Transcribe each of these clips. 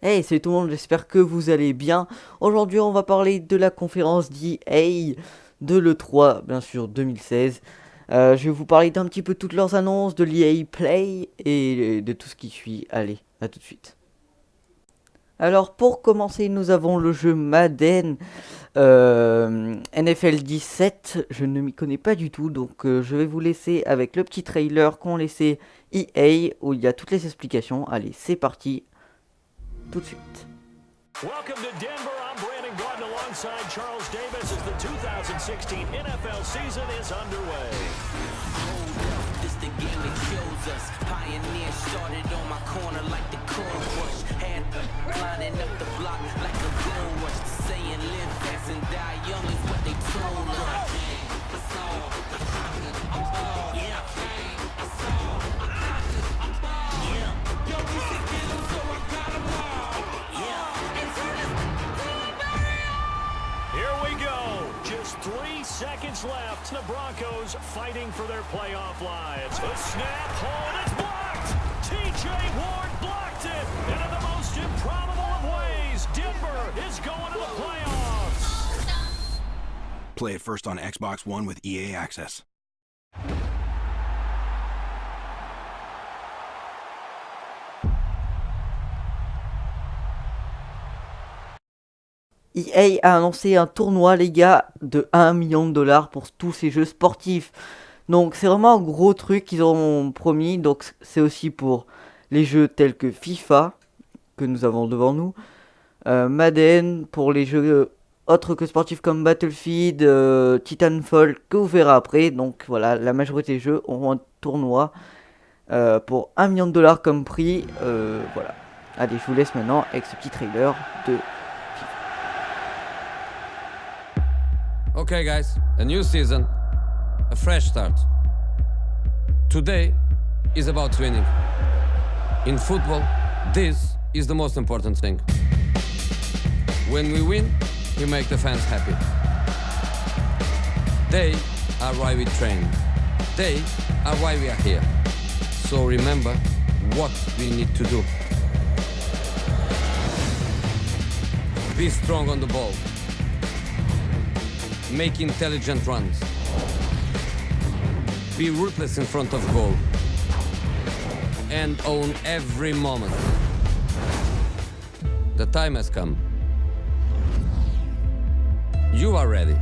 Hey, salut tout le monde, j'espère que vous allez bien. Aujourd'hui, on va parler de la conférence d'EA de l'E3, bien sûr, 2016. Je vais vous parler d'un petit peu toutes leurs annonces, de l'EA Play et de tout ce qui suit. Allez, à tout de suite. Alors, pour commencer, nous avons le jeu Madden NFL 17. Je ne m'y connais pas du tout, donc je vais vous laisser avec le petit trailer qu'ont laissé EA où il y a toutes les explications. Allez, c'est parti, tout de suite. Welcome to Denver. I'm Brandon Gordon alongside Charles Davis as the 2016 NFL season is underway. This the game that shows us. Pioneer started on my corner like the corn rush. Had lining up the block like a goon rush. Saying live fast and die young is what they told us. Here we go. Just 3 seconds left. The Broncos fighting for their playoff lives. A snap, hold, it's blocked. TJ Ward blocked it. And in the most improbable of ways, Denver is going to the playoffs. Play it first on Xbox One with EA Access. EA a annoncé un tournoi, les gars, de 1 million de dollars pour tous ces jeux sportifs. Donc c'est vraiment un gros truc qu'ils ont promis. Donc c'est aussi pour les jeux tels que FIFA, que nous avons devant nous, Madden, pour les jeux autres que sportifs comme Battlefield, Titanfall, que vous verrez après. Donc voilà, la majorité des jeux auront un tournoi pour 1 million de dollars comme prix. Voilà. Allez, je vous laisse maintenant avec ce petit trailer de... Okay, guys, a new season, a fresh start. Today is about winning. In football, this is the most important thing. When we win, we make the fans happy. They are why we train. They are why we are here. So remember what we need to do. Be strong on the ball. Make intelligent runs. Be ruthless in front of goal. And own every moment. The time has come. You are ready.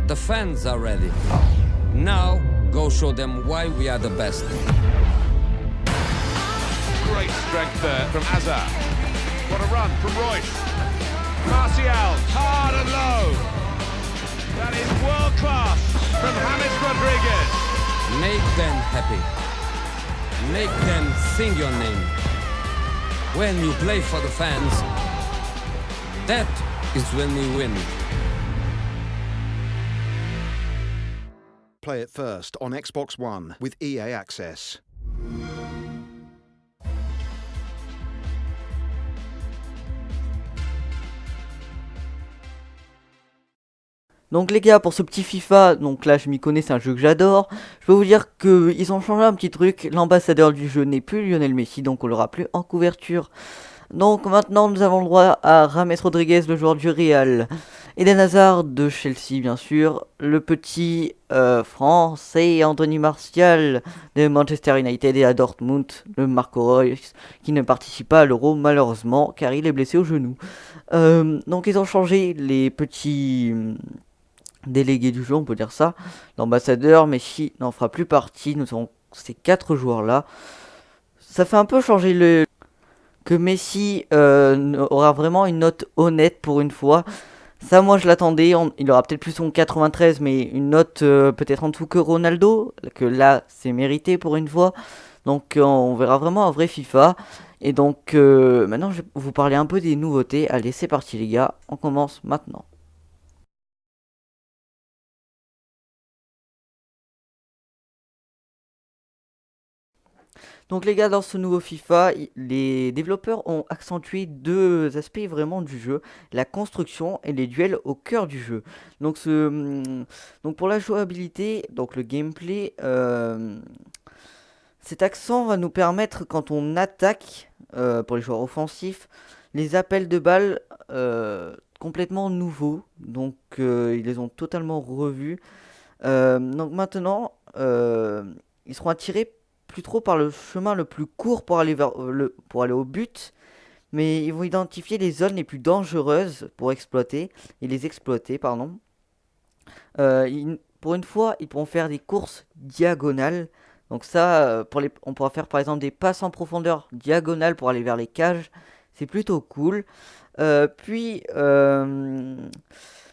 The fans are ready. Now, go show them why we are the best. Great strength there from Azar. What a run from Royce. Martial, hard and low. That is world class from James Rodriguez. Make them happy. Make them sing your name. When you play for the fans, that is when we win. Play it first on Xbox One with EA Access. Donc les gars, pour ce petit FIFA, donc là je m'y connais, c'est un jeu que j'adore. Je peux vous dire qu'ils ont changé un petit truc. L'ambassadeur du jeu n'est plus Lionel Messi, donc on l'aura plus en couverture. Donc maintenant nous avons le droit à James Rodriguez, le joueur du Real. Eden Hazard de Chelsea bien sûr. Le petit français Anthony Martial de Manchester United et à Dortmund. Le Marco Reus qui ne participe pas à l'Euro malheureusement car il est blessé au genou. Donc ils ont changé les petits... délégué du jeu, on peut dire ça. L'ambassadeur, Messi n'en fera plus partie. Nous avons ces 4 joueurs-là. Ça fait un peu changer le... que Messi aura vraiment une note honnête pour une fois. Ça, moi, je l'attendais. Il aura peut-être plus son 93, mais une note peut-être en dessous que Ronaldo. Que là, c'est mérité pour une fois. Donc, on verra vraiment un vrai FIFA. Et donc, maintenant, je vais vous parler un peu des nouveautés. Allez, c'est parti, les gars. On commence maintenant. Donc les gars, dans ce nouveau FIFA, les développeurs ont accentué 2 aspects vraiment du jeu, la construction et les duels au cœur du jeu. Donc pour la jouabilité, donc le gameplay, cet accent va nous permettre quand on attaque pour les joueurs offensifs. Les appels de balles complètement nouveaux, donc ils les ont totalement revus. Donc maintenant, ils seront attirés plus trop par le chemin le plus court pour aller pour aller au but, mais ils vont identifier les zones les plus dangereuses pour exploiter et les exploiter, pardon. Pour une fois, ils pourront faire des courses diagonales. Donc ça, on pourra faire par exemple des passes en profondeur diagonales pour aller vers les cages. C'est plutôt cool. Puis,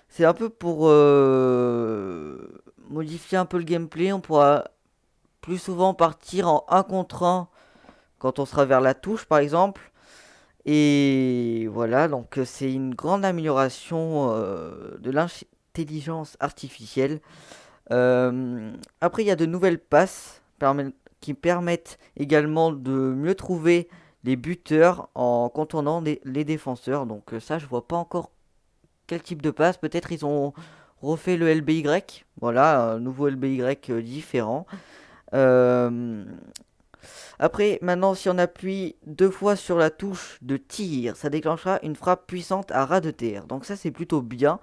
c'est un peu pour modifier un peu le gameplay. On pourra plus souvent partir en 1 contre 1 quand on sera vers la touche par exemple. Et voilà, donc c'est une grande amélioration de l'intelligence artificielle. Après, il y a de nouvelles passes qui permettent également de mieux trouver les buteurs en contournant les défenseurs. Donc ça, je vois pas encore quel type de passe. Peut-être ils ont refait le LBY. Voilà, un nouveau LBY différent. Après, maintenant, si on appuie 2 fois sur la touche de tir, ça déclenchera une frappe puissante à ras de terre. Donc ça, c'est plutôt bien.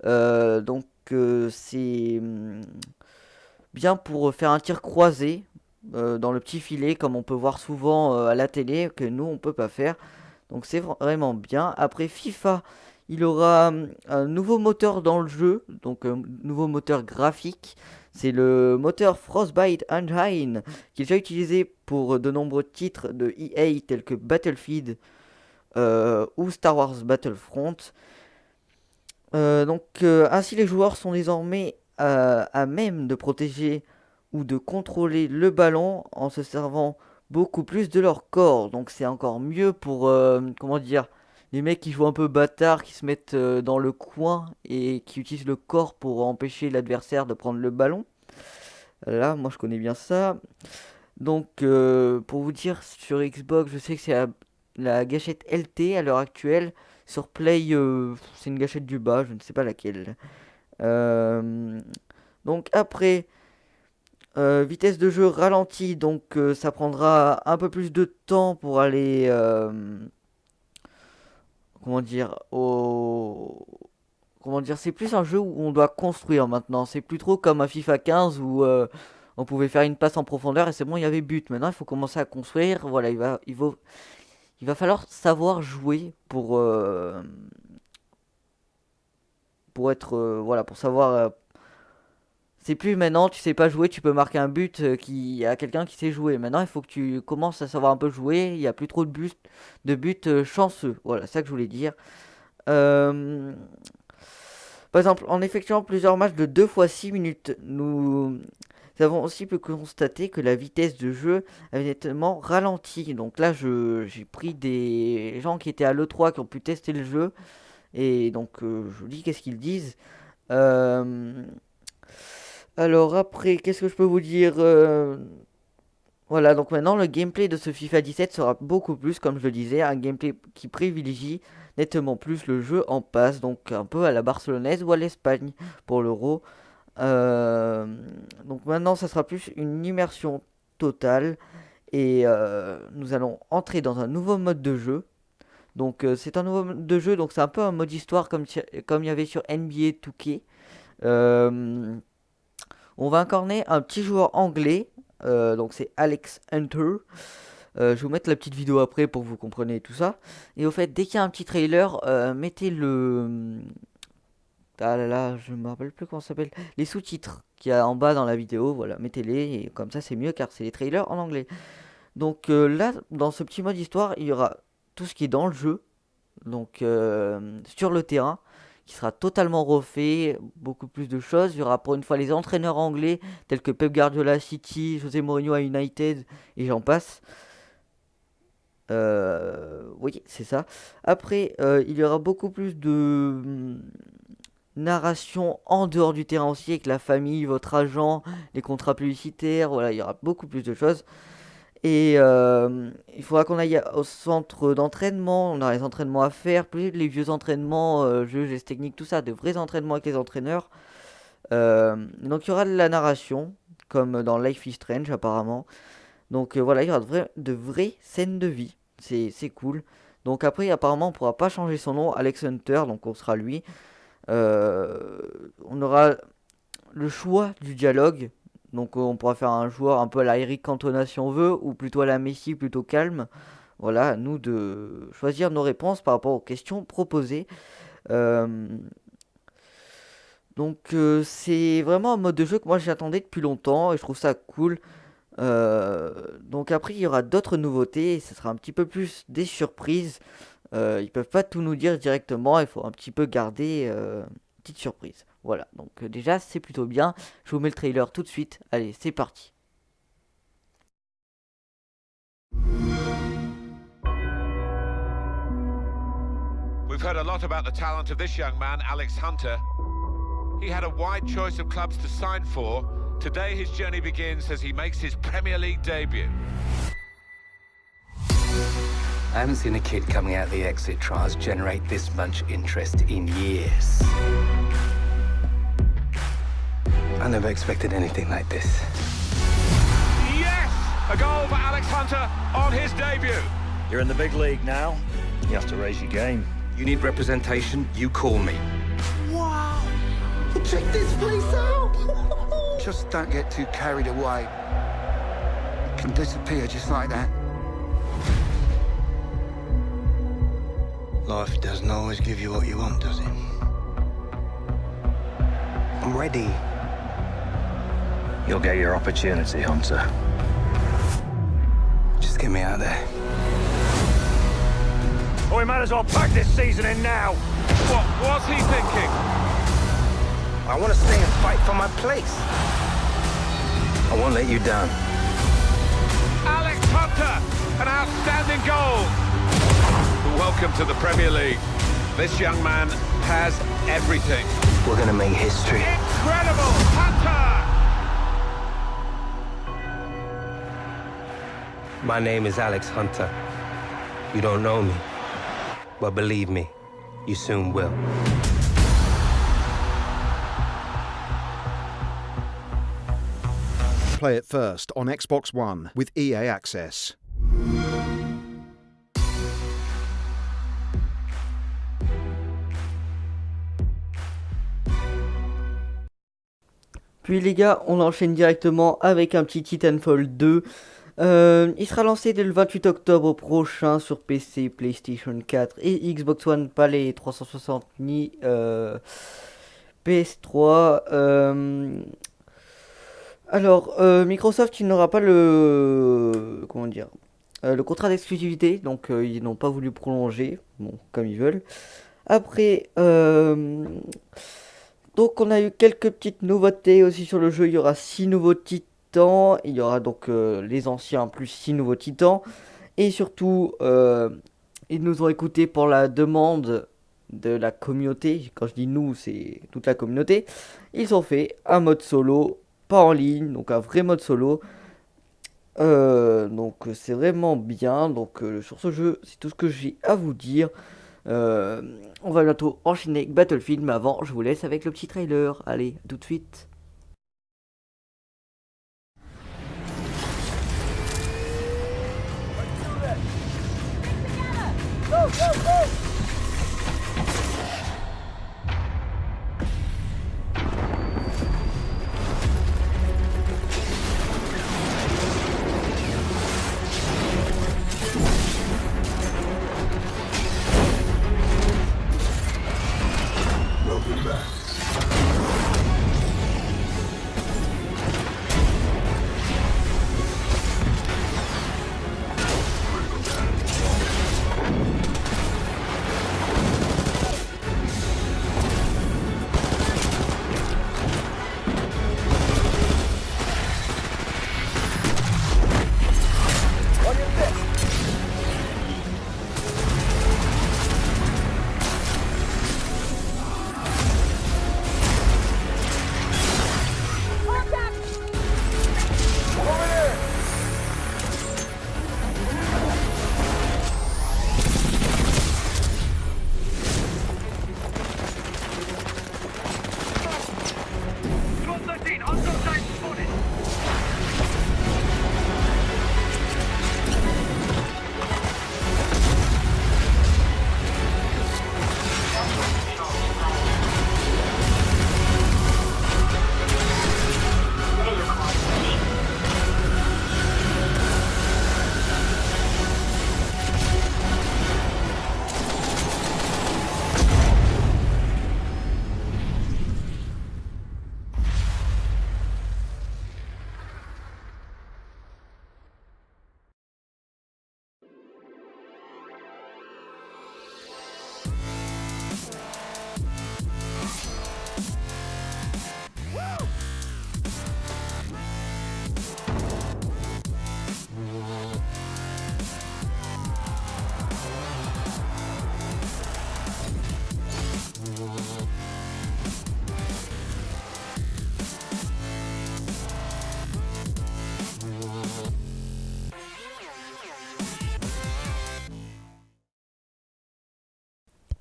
C'est bien pour faire un tir croisé dans le petit filet, comme on peut voir souvent à la télé, que nous, on peut pas faire. Donc c'est vraiment bien. Après FIFA, il aura un nouveau moteur dans le jeu, donc un nouveau moteur graphique. C'est le moteur Frostbite Engine, qui est déjà utilisé pour de nombreux titres de EA tels que Battlefield ou Star Wars Battlefront. Ainsi les joueurs sont désormais à même de protéger ou de contrôler le ballon en se servant beaucoup plus de leur corps. Donc c'est encore mieux pour, les mecs qui jouent un peu bâtard, qui se mettent dans le coin et qui utilisent le corps pour empêcher l'adversaire de prendre le ballon. Là, moi je connais bien ça. Donc pour vous dire, sur Xbox, je sais que c'est la gâchette LT à l'heure actuelle. Sur Play, c'est une gâchette du bas, je ne sais pas laquelle. Donc après, vitesse de jeu ralentie, donc ça prendra un peu plus de temps pour aller, c'est plus un jeu où on doit construire maintenant. C'est plus trop comme un FIFA 15 où on pouvait faire une passe en profondeur et c'est bon, il y avait but. Maintenant, il faut commencer à construire. Voilà, il va falloir savoir jouer pour être, pour savoir. C'est plus maintenant, tu sais pas jouer, tu peux marquer un but à quelqu'un qui sait jouer. Maintenant, il faut que tu commences à savoir un peu jouer. Il y a plus trop de buts chanceux. Voilà, c'est ça que je voulais dire. Euh, Par exemple, en effectuant plusieurs matchs de 2 fois 6 minutes, nous avons aussi pu constater que la vitesse de jeu avait nettement ralenti. Donc là, j'ai pris des gens qui étaient à l'E3 qui ont pu tester le jeu. Et donc, je vous dis qu'est-ce qu'ils disent. Euh, Alors après, qu'est-ce que je peux vous dire Voilà, donc maintenant, le gameplay de ce FIFA 17 sera beaucoup plus, comme je le disais, un gameplay qui privilégie nettement plus le jeu en passe, donc un peu à la barcelonaise ou à l'Espagne pour l'Euro. Euh, donc maintenant, ça sera plus une immersion totale et nous allons entrer dans un nouveau mode de jeu. Donc c'est un nouveau mode de jeu, donc c'est un peu un mode histoire comme il y avait sur NBA 2K. Euh, on va incarner un petit joueur anglais, donc c'est Alex Hunter. Je vais vous mettre la petite vidéo après pour que vous compreniez tout ça. Et au fait, dès qu'il y a un petit trailer, mettez le... Ah là là, je me rappelle plus comment ça s'appelle. Les sous-titres qu'il y a en bas dans la vidéo, voilà, mettez-les. Et comme ça, c'est mieux car c'est les trailers en anglais. Donc là, dans ce petit mode histoire, il y aura tout ce qui est dans le jeu. Donc sur le terrain, qui sera totalement refait. Beaucoup plus de choses. Il y aura pour une fois les entraîneurs anglais, tels que Pep Guardiola à City, José Mourinho à United, et j'en passe. Oui, c'est ça. Après, il y aura beaucoup plus de narration en dehors du terrain aussi, avec la famille, votre agent, les contrats publicitaires. Voilà, il y aura beaucoup plus de choses. Et il faudra qu'on aille au centre d'entraînement. On a les entraînements à faire, plus les vieux entraînements, jeux, gestes techniques, tout ça, de vrais entraînements avec les entraîneurs. Donc il y aura de la narration, comme dans Life is Strange apparemment. Donc voilà, il y aura de vraies scènes de vie. c'est cool. Donc après, apparemment, on pourra pas changer son nom, Alex Hunter, donc on sera lui. On aura le choix du dialogue, donc on pourra faire un joueur un peu à la Eric Cantona si on veut, ou plutôt à la Messi, plutôt calme. Voilà, à nous de choisir nos réponses par rapport aux questions proposées. Euh, c'est vraiment un mode de jeu que moi j'attendais depuis longtemps et je trouve ça cool. Donc après il y aura d'autres nouveautés et ce sera un petit peu plus des surprises. Ils peuvent pas tout nous dire directement, il faut un petit peu garder une petite surprise. Voilà, donc déjà c'est plutôt bien. Je vous mets le trailer tout de suite. Allez, c'est parti. We've heard a lot about the talent of this young man, Alex Hunter. He had a wide choice of clubs to sign for. Today his journey begins as he makes his Premier League debut. I haven't seen a kid coming out of the exit trials generate this much interest in years. I never expected anything like this. Yes! A goal for Alex Hunter on his debut. You're in the big league now. You have to raise your game. You need representation, you call me. Wow! Check this place out! Just don't get too carried away. It can disappear just like that. Life doesn't always give you what you want, does it? I'm ready. You'll get your opportunity, Hunter. Just get me out of there. Oh, we might as well pack this season in now. What was he thinking? I want to stay and fight for my place. I won't let you down. Alex Hunter, an outstanding goal. Welcome to the Premier League. This young man has everything. We're gonna make history. Incredible! Hunter! My name is Alex Hunter. You don't know me, but believe me, you soon will. Play it first on Xbox One with EA Access. Puis les gars, on enchaîne directement avec un petit Titanfall 2. Il sera lancé dès le 28 octobre prochain sur PC, PlayStation 4 et Xbox One, pas les 360 ni PS3. Microsoft, il n'aura pas le le contrat d'exclusivité, donc ils n'ont pas voulu prolonger, bon, comme ils veulent. Après, donc on a eu quelques petites nouveautés aussi sur le jeu. Il y aura 6 nouveaux titans. Il y aura donc les anciens plus 6 nouveaux titans. Et surtout, ils nous ont écoutés pour la demande de la communauté. Quand je dis nous, c'est toute la communauté. Ils ont fait un mode solo, pas en ligne, donc un vrai mode solo. Donc c'est vraiment bien. Donc sur ce jeu, c'est tout ce que j'ai à vous dire. On va bientôt enchaîner avec Battlefield, mais avant je vous laisse avec le petit trailer. Allez, à tout de suite.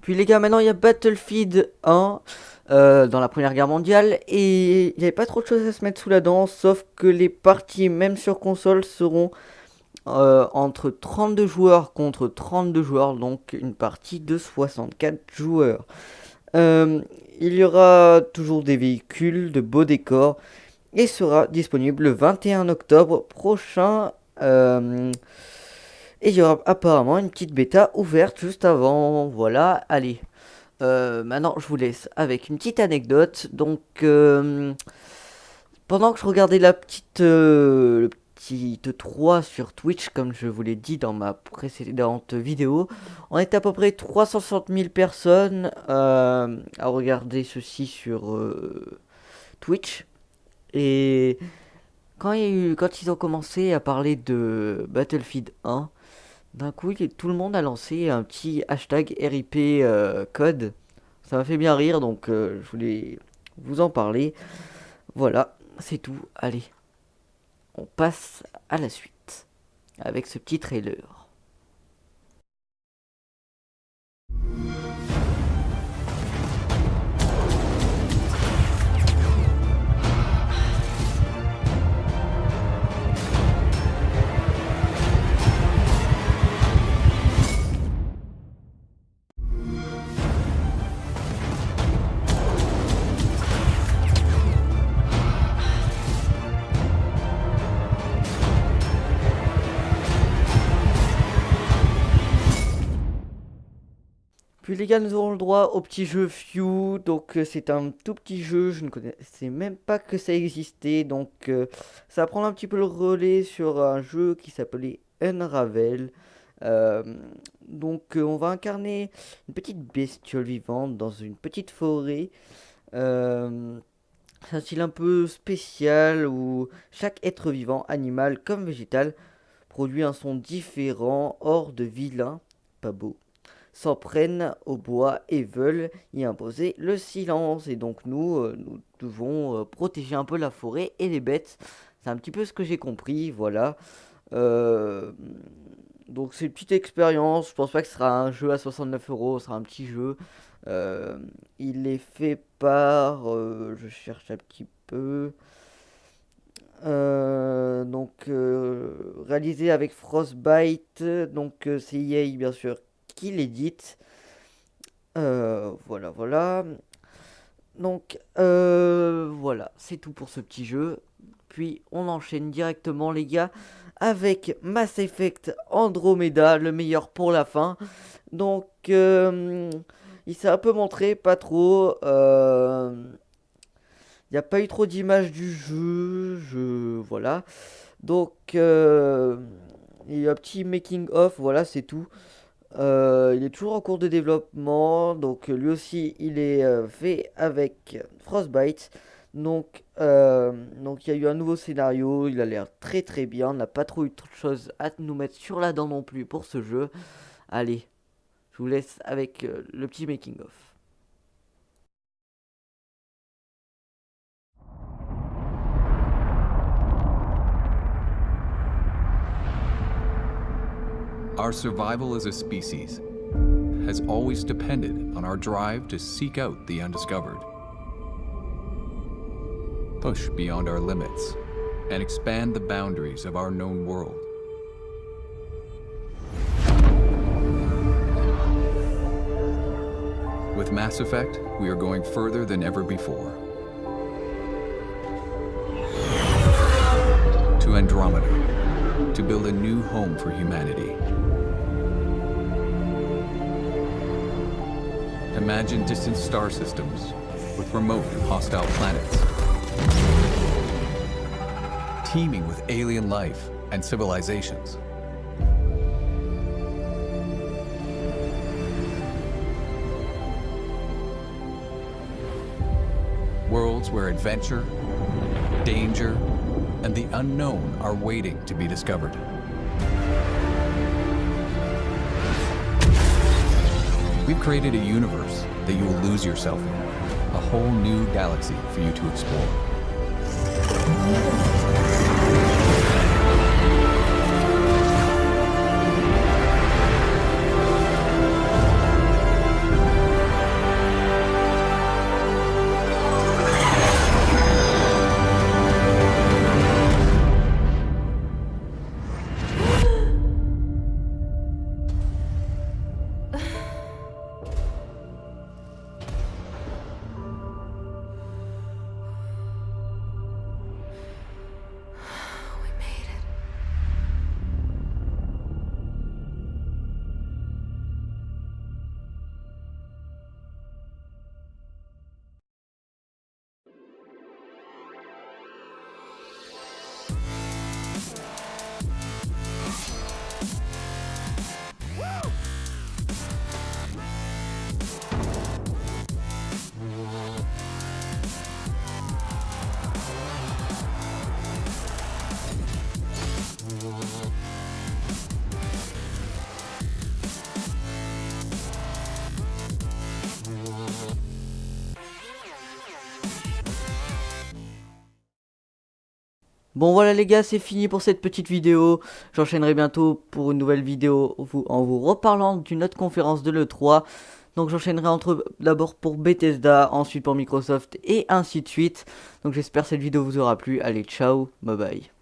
Puis les gars, maintenant il y a Battlefield 1 dans la Première Guerre mondiale et il n'y avait pas trop de choses à se mettre sous la dent, sauf que les parties, même sur console, seront entre 32 joueurs contre 32 joueurs, donc une partie de 64 joueurs. Il y aura toujours des véhicules, de beaux décors et sera disponible le 21 octobre prochain. Et il y aura apparemment une petite bêta ouverte juste avant. Voilà, allez. Maintenant, je vous laisse avec une petite anecdote. Donc, pendant que je regardais le petite 3 sur Twitch, comme je vous l'ai dit dans ma précédente vidéo, on était à peu près 360 000 personnes à regarder ceci sur Twitch. Et quand ils ont commencé à parler de Battlefield 1, d'un coup, tout le monde a lancé un petit hashtag RIP code. Ça m'a fait bien rire, donc je voulais vous en parler. Voilà, c'est tout. Allez, on passe à la suite avec ce petit trailer. Puis les gars, nous aurons le droit au petit jeu Few, donc c'est un tout petit jeu, je ne connaissais même pas que ça existait, donc ça va prendre un petit peu le relais sur un jeu qui s'appelait Unravel. Donc on va incarner une petite bestiole vivante dans une petite forêt. C'est un style un peu spécial où chaque être vivant, animal comme végétal, produit un son différent, hors de vilain, pas beau, s'en prennent au bois et veulent y imposer le silence. Et donc nous devons protéger un peu la forêt et les bêtes. C'est un petit peu ce que j'ai compris, voilà. Donc c'est une petite expérience, je pense pas que ce sera un jeu à 69 €, ce sera un petit jeu. Il est fait par, je cherche un petit peu, réalisé avec Frostbite, donc c'est EA bien sûr qui l'édite. Voilà. Donc voilà, c'est tout pour ce petit jeu. Puis on enchaîne directement les gars avec Mass Effect Andromeda, le meilleur pour la fin. Donc il s'est un peu montré, pas trop. Il n'y a pas eu trop d'images du jeu, voilà. Donc il y a eu un petit making of, voilà, c'est tout. Il est toujours en cours de développement, donc lui aussi il est fait avec Frostbite. Donc il y a eu un nouveau scénario, il a l'air très très bien, on n'a pas trop eu de choses à nous mettre sur la dent non plus pour ce jeu. Allez, je vous laisse avec le petit making of. Our survival as a species has always depended on our drive to seek out the undiscovered, push beyond our limits, and expand the boundaries of our known world. With Mass Effect, we are going further than ever before. To Andromeda, to build a new home for humanity. Imagine distant star systems with remote and hostile planets, teeming with alien life and civilizations. Worlds where adventure, danger, and the unknown are waiting to be discovered. We've created a universe that you will lose yourself in, a whole new galaxy for you to explore. Bon voilà les gars, c'est fini pour cette petite vidéo. J'enchaînerai bientôt pour une nouvelle vidéo en vous reparlant d'une autre conférence de l'E3. Donc j'enchaînerai d'abord pour Bethesda, ensuite pour Microsoft et ainsi de suite. Donc j'espère que cette vidéo vous aura plu. Allez, ciao, bye bye.